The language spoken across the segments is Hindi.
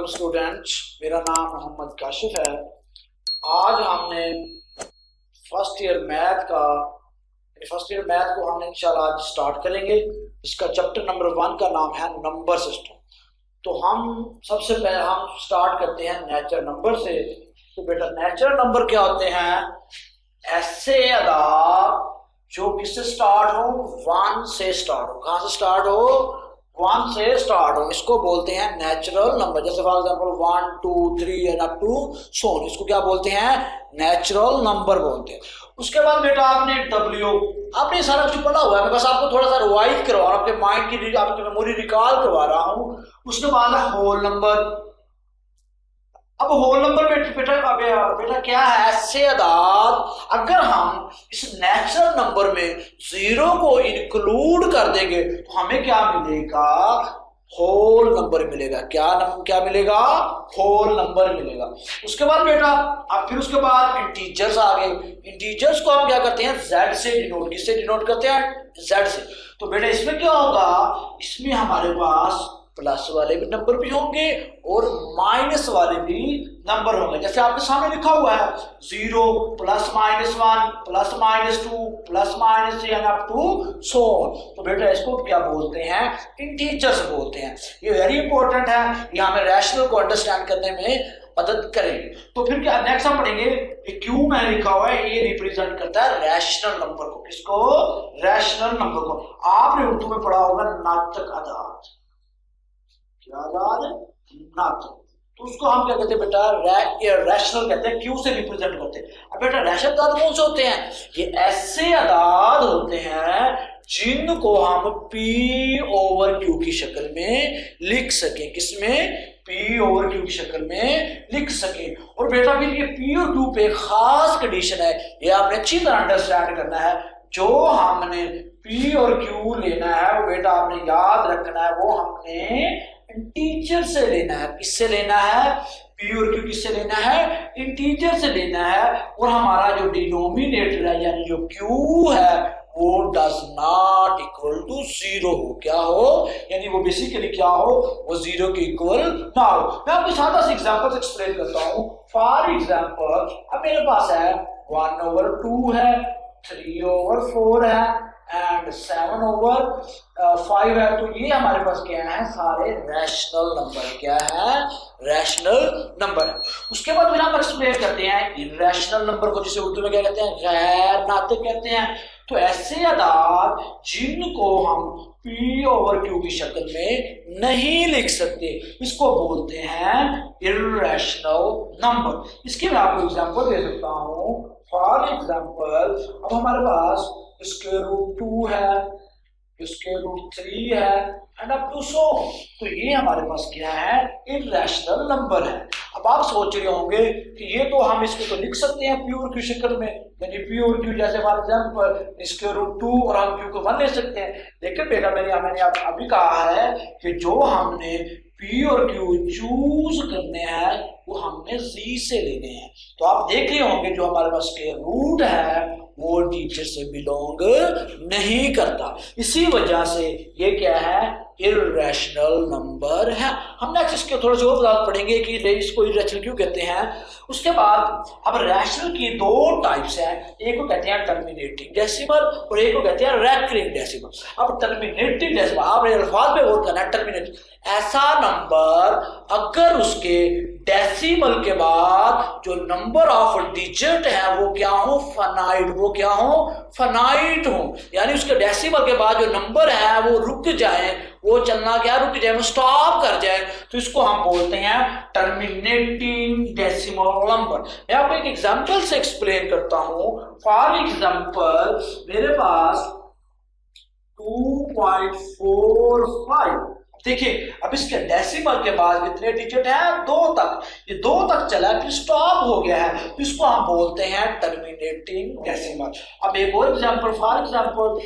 स्टूडेंट्स, मेरा नाम मोहम्मद काशिफ है। आज हमने फर्स्ट ईयर मैथ को हमने इंशाल्लाह आज स्टार्ट करेंगे। इसका चैप्टर नंबर 1 का नाम है नंबर सिस्टम। तो हम सबसे पहले हम स्टार्ट करते हैं नेचुरल नंबर से। तो बेटा नेचुरल नंबर क्या होते हैं? ऐसे अदाद जो किससे स्टार्ट हो? 1 से स्टार्ट हो। कहां से स्टार्ट हो? 1 से स्टार्ट हो। इसको बोलते हैं नेचुरल नंबर। जैसे for example 1 2 3 and up to so on, इसको क्या बोलते हैं? नेचुरल नंबर बोलते हैं। उसके बाद बेटा आपने W, आपने सारा कुछ पढ़ा हुआ है, मैं बस आपको थोड़ा सा रिवाइज करवा रहा हूं, आपके माइंड की आपकी मेमोरी रिकॉल करवा रहा हूं। उसके बाद है होल नंबर। अब होल नंबर बेटा क्या है? ऐसे अदाद अगर हम इस नेचुरल नंबर में 0 को इंक्लूड कर देंगे तो हमें क्या मिलेगा? होल नंबर मिलेगा। क्या मिलेगा? होल नंबर मिलेगा। उसके बाद बेटा अब फिर उसके बाद इंटीजर्स आ गए। इंटीजर्स को हम क्या करते हैं? Z से डिनोट। किससे डिनोट करते हैं? Z से। तो बेटा इसमें क्या होगा? इसमें हमारे पास प्लस वाले भी नंबर भी होंगे और माइनस वाले भी नंबर होंगे। जैसे आपके सामने लिखा हुआ है 0 plus minus 1 plus minus 2 plus minus 3 up to so on. तो बेटा इसको क्या बोलते हैं? इंटीजर्स बोलते हैं। ये वेरी इंपॉर्टेंट है, ये हमें रैशनल को अंडरस्टैंड करने में मदद करेंगे। तो फिर क्या नेक्स्ट हम पढ़ेंगे? क्यू में लिखा हुआ है, ये रिप्रेजेंट करता है रैशनल नंबर को। किसको? रैशनल नंबर को। आपने उर्दू में पढ़ा होगा नातक अदाद। क्या अदाद? नातक। तो उसको हम क्या कहते हैं बेटा? रैशनल कहते हैं, क्यू से रिप्रेजेंट करते हैं। अब बेटा रैशनल अदाद कौन से होते हैं? ये ऐसे अदाद होते हैं जिनको हम P ओवर Q की शक्ल में लिख सकें। किसमें? P ओवर Q की शक्ल में लिख सकें। और बेटा फिर ये P और Q पे खास कंडीशन है, ये आपने अच्छी तरह अंडरस्टैंड करना है। जो हमने P और Q लेना है वो बेटा आपने याद रखना है, वो हमने इंटीजर से लेना है। किससे लेना है? P और Q किससे लेना है? इंटीजर से लेना है। और हमारा जो डिनोमिनेटर है यानी जो Q है वो डज नॉट इक्वल टू 0 हो। क्या हो? यानी वो बेसिकली क्या हो? वो 0 के इक्वल ना हो। मैं आपको सादा सा एग्जांपल एक्सप्लेन करता हूं। फॉर एग्जांपल अब मेरे पास है 1 ओवर 2 है, 3 ओवर 4 है एंड 7 ओवर 5 है। तो ये हमारे पास क्या है? सारे रैशनल नंबर। क्या है? रैशनल नंबर है। उसके बाद फिर हम एक्सप्लेन करते हैं इरैशनल नंबर को, जिसे उर्दू में क्या कहते हैं? गैर नातिक कहते हैं। तो ऐसे अदाद जिनको हम P ओवर Q की शक्ल में नहीं लिख सकते, इसको बोलते हैं इरैशनल नंबर। इसके मैं आपको एग्जांपल दे सकता हूं। फॉर एग्जांपल अब हमारे पास स्क्वायर रूट 2 है, स्क्वायर रूट 3 है एंड अप टू सो। तो ये हमारे पास क्या है? इरैशनल नंबर है। अब आप सोच रहे होंगे कि ये तो हम इसको तो लिख सकते हैं P और Q शक्ल में, यानी P और Q जैसे फॉर एग्जांपल स्क्वायर रूट 2 और हम Q को 1 ले सकते हैं। लेकिन बेटा मैंने अभी कहा है कि जो हमने P और Q चूज करने हैं वो हमने Z से लेने हैं। तो आप देख रहे होंगे जो हमारे पास स्क्वायर रूट है वो टीचर से बिलोंग नहीं करता। इसी वजह से ये क्या है? इरैशनल नंबर है। हम नेक्स्ट इसके थोड़ा सा और पढ़ेंगे कि इसको इरैशनल क्यों कहते हैं। उसके बाद अब रैशनल की 2 टाइप्स हैं। एक को कहते हैं टर्मिनेटिंग डेसिमल और एक को कहते हैं रैकरिंग डेसिमल। अब टर्मिनेटिंग डेसिमल आपने अल्फाज पे गौर करना है। टर्मिनेटिंग ऐसा नंबर अगर उसके डेसिमल के बाद जो नंबर ऑफ डिजिट है वो क्या हो? फाइनाइट। वो क्या हो? फाइनाइट हो। यानी उसके डेसिमल के बाद जो नंबर है वो रुक जाए, वो चलना क्या रुक जाए? वो स्टॉप कर जाए। तो इसको हम बोलते हैं टर्मिनेटिंग डेसिमल नंबर। मैं आपको एक एग्जांपल से एक्सप्लेन करता हूं। फॉर एग्जांपल मेरे पास 2.45। देखिए अब इसके डेसिमल के बाद कितने डिजिट है? 2 तक। ये 2 तक चला फिर स्टॉप हो गया है, तो इसको हम बोलते हैं टर्मिनेटिंग डेसिमल। अब एक और एग्जांपल, फॉर एग्जांपल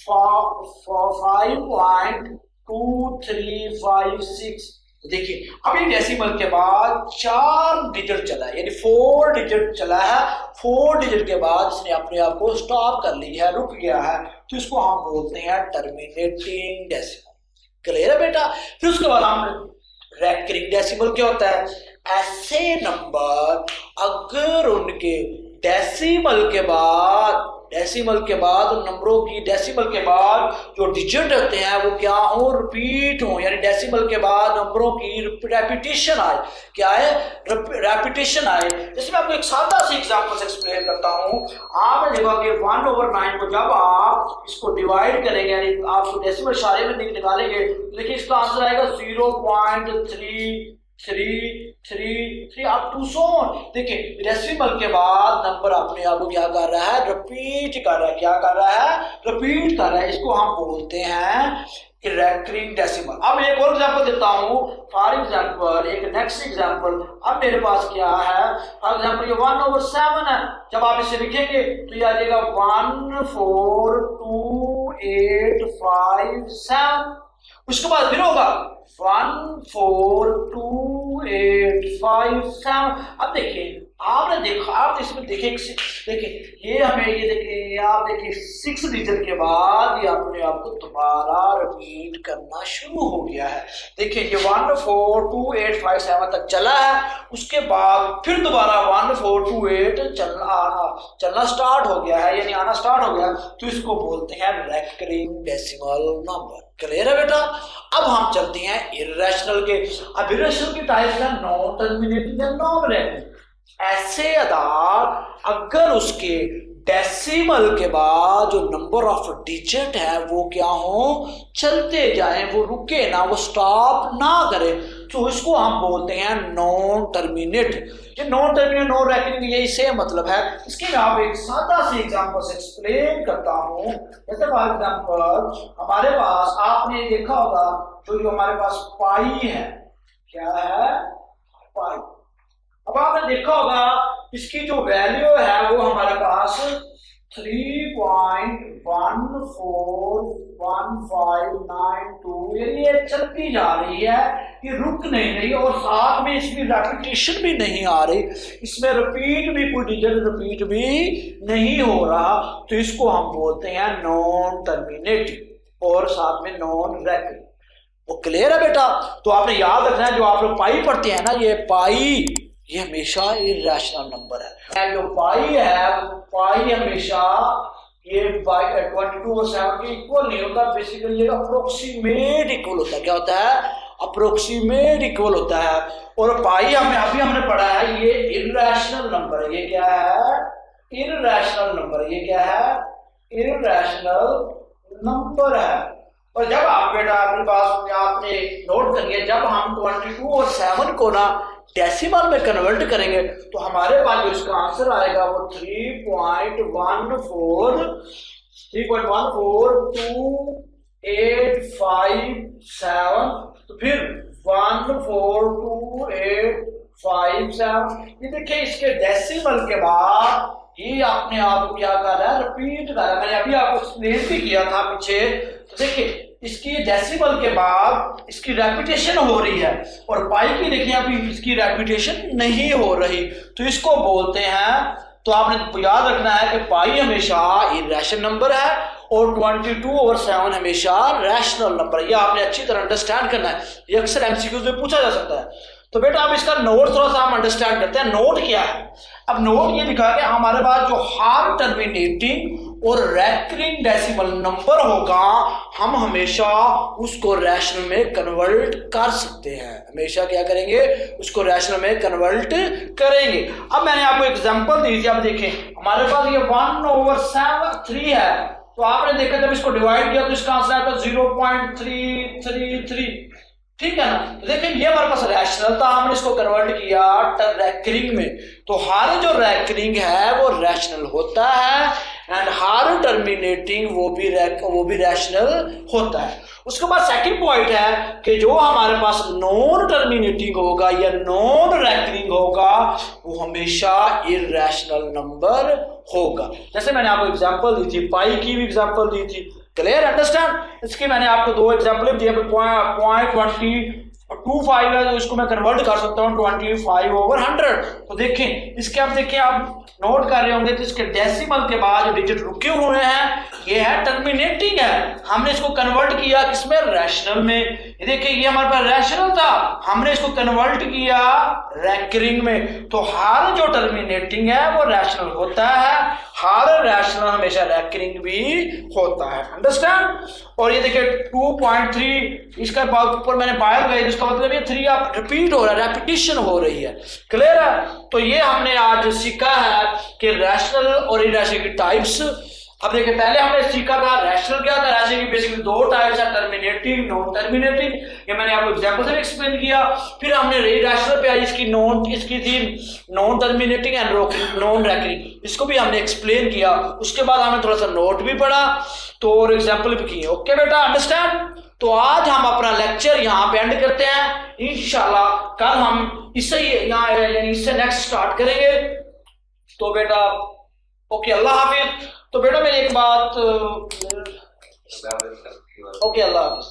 5.2356। देखिए अब ये डेसिमल के बाद 4 डिजिट चला है, यानी 4 डिजिट चला है। 4 डिजिट के बाद इसने अपने आप को स्टॉप कर लिया है, रुक गया है, तो इसको हम बोलते हैं टर्मिनेटिंग डेसिमल। क्लियर है बेटा? फिर उसके बाद हम रैकरिंग डेसिमल क्या होता है? ऐसे नंबर अगर उनके डेसिमल के बाद उन नंबरों की डेसिमल के बाद जो डिजिट होते हैं वो क्या हो? रिपीट हो, यानी डेसिमल के बाद नंबरों की रेपिटेशन आए। क्या है? रेपिटेशन आए। जैसे मैं आपको एक सादा सी एग्जांपल से एक्सप्लेन करता हूँ। आपने देखा कि 1/9 को जब आप इसको डिवाइड करेंगे, यानी आप डेसिमल इशारे में निकालेंगे, तो देखिए इसका आंसर आएगा 0.3333 अप टू सो ऑन। देखिए डेसिमल के बाद नंबर अपने आप को क्या कर रहा है? रिपीट कर रहा है। क्या कर रहा है? रिपीट कर रहा है। इसको हम बोलते हैं रैकरिंग डेसिमल। अब एक और एग्जांपल देता हूं। फॉर एग्जांपल एक नेक्स्ट एग्जांपल, अब मेरे पास क्या है? फॉर एग्जांपल ये 1/7 है। जब आप इसे लिखेंगे तो ये आ जाएगा 1428557। उसके बाद फिर होगा 1428557। अब देखिए आपने देखा, आप इसमें देखिए ये हमें ये देखिए, आप देखिए 6 डिजिट के बाद ये अपने आप को दोबारा रिपीट करना शुरू हो गया है। देखिए ये 1428557 तक चला है, उसके बाद फिर दोबारा 1428 चलना स्टार्ट हो गया है, यानी आना स्टार्ट हो गया। तो इसको बोलते हैं रैकरिंग डेसिमल नंबर। क्लियर है बेटा? अब हम चलते हैं इर्रेशनल के। अब इर्रेशनल की टाइप है non terminating and non recurring. ऐसे अदाद अगर उसके डेसिमल के बाद जो नंबर ऑफ डिजिट है वो क्या हो? चलते जाएं, वो रुके ना, वो स्टॉप ना करे, तो इसको हम बोलते हैं नॉन टर्मिनेट। ये नॉन टर्मिनेट नॉन रैकरिंग यही सेम मतलब है। इसके मैं आप एक सादा सी एग्जांपल से एक्सप्लेन करता हूं। जैसे फॉर एग्जांपल हमारे पास आपने देखा होगा जो हमारे पास पाई है। क्या है? पाई। अब आपने देखा होगा इसकी जो वैल्यू है वो हमारे पास 3.141592, यानी ये चलती जा रही है, ये रुक नहीं रही, और साथ में इसकी रेपिटेशन भी नहीं आ रही, इसमें रिपीट भी कोई डिजिट रिपीट भी नहीं हो रहा। तो इसको हम बोलते हैं नॉन टर्मिनेटिव और साथ में नॉन रैकरिंग। वो क्लियर है बेटा? तो आपने याद रखना है, जो आप लोग पाई पढ़ते हैं ना, ये पाई ये हमेशा इर्रेशनल नंबर है। जो पाई है, पाई हमेशा ये 22/7 के इक्वल नहीं होता। बेसिकली ये अप्रोक्सीमेट इक्वल होता है। क्या होता है? अप्रोक्सीमेट इक्वल होता है। और पाई हमने पढ़ा है ये इर्रेशनल नंबर है। ये क्या है? Irrational number. ये क्या है? इर्रेशनल नंबर है। और जब आप बेटा अपने पास आपने नोट करिए, जब हम 22 और 7 को ना डेसिमल में कन्वर्ट करेंगे तो हमारे पास जो इसका आंसर आएगा वो 3.1428557। तो फिर 1428557। ये देखिए इसके डेसिमल के बाद ये अपने आप को क्या कर रहा है? रिपीट कर रहा है। मैंने अभी आपको एक्सप्लेन भी किया था पीछे। तो देखिए इसकी डेसिमल के बाद इसकी रेपिटेशन हो रही है, और पाई की देखिए अभी इसकी रेपिटेशन नहीं हो रही, तो इसको बोलते हैं। तो आपने याद रखना है कि पाई हमेशा इर्रेशनल नंबर है और 22/7 हमेशा रैशनल नंबर है। ये आपने अच्छी तरह अंडरस्टैंड करना है, ये अक्सर एमसीक्यूज में पूछा जा सकता है। तो बेटा अब इसका नोट थोड़ा सा हम अंडरस्टैंड करते हैं। नोट क्या है? अब नोट ये दिखा कि हमारे पास जो हार टर्मिनेटिंग और रैकरिंग डेसिमल नंबर होगा, हम हमेशा उसको रैशनल में कन्वर्ट कर सकते हैं। हमेशा क्या करेंगे? उसको रैशनल में कन्वर्ट करेंगे। अब मैंने आपको एग्जांपल दी थी। अब देखें हमारे पास ये 1/3 है, तो आपने देखा जब इसको डिवाइड किया तो इसका आंसर आता 0.333। ठीक है ना? तो देखिए ये हमारे पास रैशनल था, हमने इसको कन्वर्ट किया रैकरिंग में। तो हर जो रैकरिंग है वो रैशनल होता है, एंड हर टर्मिनेटिंग वो भी रैशनल होता है। उसके बाद सेकंड पॉइंट है कि जो हमारे पास नॉन टर्मिनेटिंग होगा या नॉन रैकरिंग होगा वो हमेशा इर्रेशनल नंबर होगा। जैसे मैंने आपको एग्जांपल दी थी, पाई की भी एग्जांपल दी थी। क्लियर? अंडरस्टैंड? इसकी मैंने आपको 2 एग्जांपल दिए। 0.25 है तो इसको मैं कन्वर्ट कर सकता हूँ 25/100। तो देखें इसके, अब देखिए आप नोट कर रहे होंगे तो इसके डेसिमल के बाद जो डिजिट रुके हुए हैं ये है टर्मिनेटिंग है। हमने इसको कन्वर्ट किया किसमें? रैशनल में, देखिए ये हमारे पास रैशनल था, हमने इसको कन्वर्ट किया रैकरिंग में, तो हर जो टर्मिनेटिंग है वो रैशनल होता है, हर रैशनल हमेशा रैकरिंग भी होता है। अंडरस्टैंड? और ये देखिए 2.3 इसका ऊपर मैंने बायर गई, इसका मतलब ये 3 आप रिपीट हो रहा है, रेपिटिशन हो रही है। क्लियर है? तो ये हमने आज सीखा है कि रैशनल और इरैशनल की टाइप्स। अब देखिए पहले हमने सीखा था रैशनल क्या था, रैशनल की बेसिकली 2 टाइप्स है, टर्मिनेटिंग, नॉन टर्मिनेटिंग, ये मैंने आपको एग्जांपल से एक्सप्लेन किया। फिर हमने रैशनल पे आज इसकी थी non terminating and non recurring, इसको भी हमने एक्सप्लेन किया। उसके बाद हमने थोड़ा सा नोट भी पढ़ा तो और एग्जांपल भी किए। ओके बेटा, अंडरस्टैंड? तो आज हम अपना लेक्चर यहाँ पे एंड करते हैं, इंशाल्लाह कल हम इससे इससे नेक्स्ट स्टार्ट करेंगे। तो बेटा ओके, अल्लाह हाफिज। तो बेटा मेरी एक बात, ओके अल्लाह हाफिज।